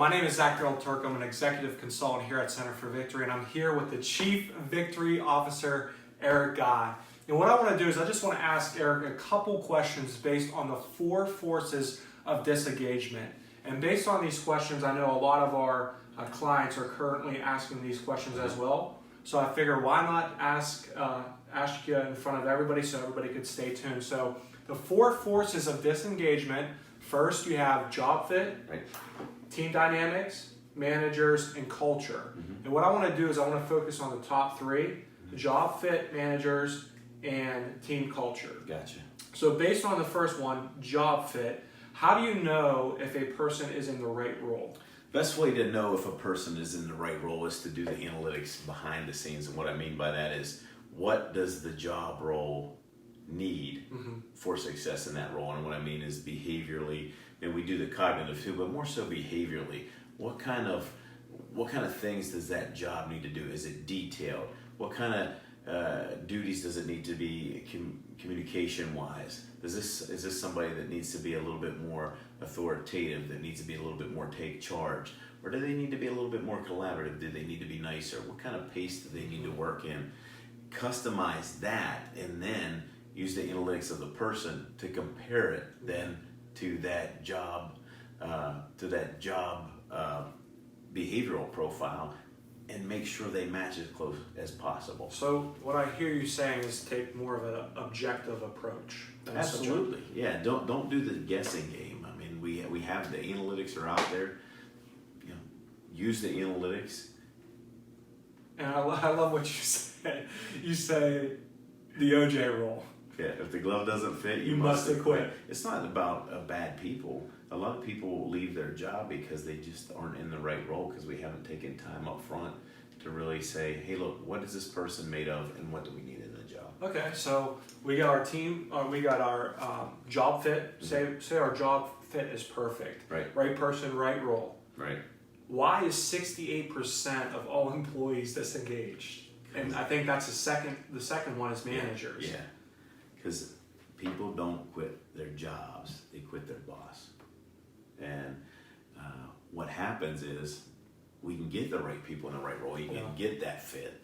My name is Zack DelTurco. I'm an executive consultant here at Center for Victory, and I'm here with the Chief Victory Officer, Eric Guy. And what I want to do is I just want to ask Eric a couple questions based on the 4 forces of disengagement. And based on these questions, I know a lot of our clients are currently asking these questions as well. So I figure why not ask you in front of everybody so everybody could stay tuned. So the 4 forces of disengagement. First, you have job fit, right, team dynamics, managers, and culture. And what I want to do is I want to focus on the top 3, job fit, managers, and team culture. Gotcha. So based on the first one, job fit, how do you know if a person is in the right role? Best way to know if a person is in the right role is to do the analytics behind the scenes. And what I mean by that is, what does the job role need for success in that role? And what I mean is behaviorally, and we do the cognitive too, but more so behaviorally. What kind of things does that job need to do? Is it detailed? What kind of duties does it need to be communication wise? Is this somebody that needs to be a little bit more authoritative, that needs to be a little bit more take charge? Or do they need to be a little bit more collaborative? Do they need to be nicer? What kind of pace do they need to work in? Customize that, and then use the analytics of the person to compare it then to that job behavioral profile, and make sure they match as close as possible. So what I hear you saying is take more of an objective approach. Absolutely, yeah. Don't do the guessing game. I mean, we have the analytics are out there. You know, use the analytics. And I love what you say. You say the OJ rule. Yeah, if the glove doesn't fit, you must quit. It's not about bad people. A lot of people will leave their job because they just aren't in the right role, because we haven't taken time up front to really say, hey, look, what is this person made of, and what do we need in the job? Okay, so we got our team, we got our job fit. Say our job fit is perfect. Right person, right role. Right. Why is 68% of all employees disengaged? And I think that's the second one is managers. Yeah. Because people don't quit their jobs, they quit their boss. And what happens is, we can get the right people in the right role, you can get that fit,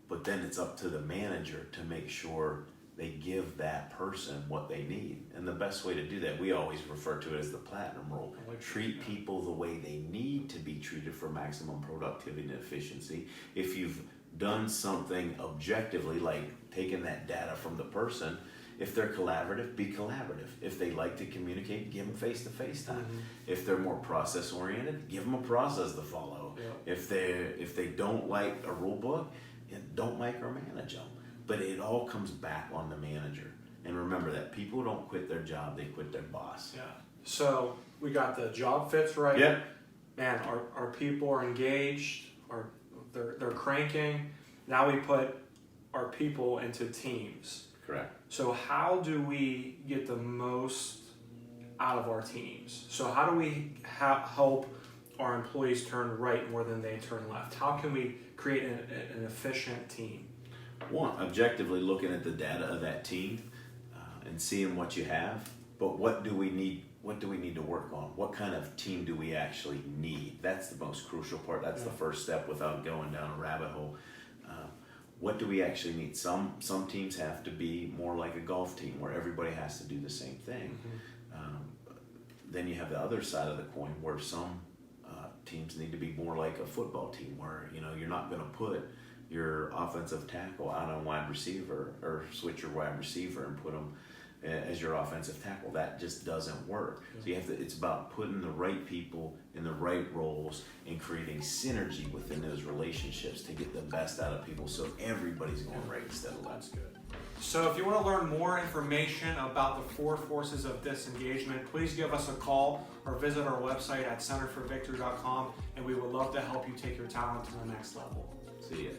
but then it's up to the manager to make sure they give that person what they need. And the best way to do that, we always refer to it as the platinum rule. Treat people the way they need to be treated for maximum productivity and efficiency. If you've done something objectively, like taking that data from the person, if they're collaborative, be collaborative. If they like to communicate, give them face-to-face time. If they're more process-oriented, give them a process to follow. If they don't like a rule book, don't micromanage them. But it all comes back on the manager. And remember that people don't quit their job, they quit their boss. Yeah. So we got the job fits right. Yeah. Man, our people are engaged, they're cranking. Now we put our people into teams. Correct. So how do we get the most out of our teams? So how do we help our employees turn right more than they turn left? How can we create an efficient team? One, objectively looking at the data of that team and seeing what you have. But what do we need? What do we need to work on? What kind of team do we actually need? That's the most crucial part. That's the first step without going down a rabbit hole. What do we actually need? Some teams have to be more like a golf team where everybody has to do the same thing. Then you have the other side of the coin where some teams need to be more like a football team, where you're not going to put your offensive tackle out on wide receiver or switch your wide receiver and put them as your offensive tackle. That just doesn't work. So it's about putting the right people in the right roles and creating synergy within those relationships to get the best out of people, so everybody's going right instead of left. That's good. So if you want to learn more information about the 4 forces of disengagement, please give us a call or visit our website at centerforvictory.com, and we would love to help you take your talent to the next level. See ya.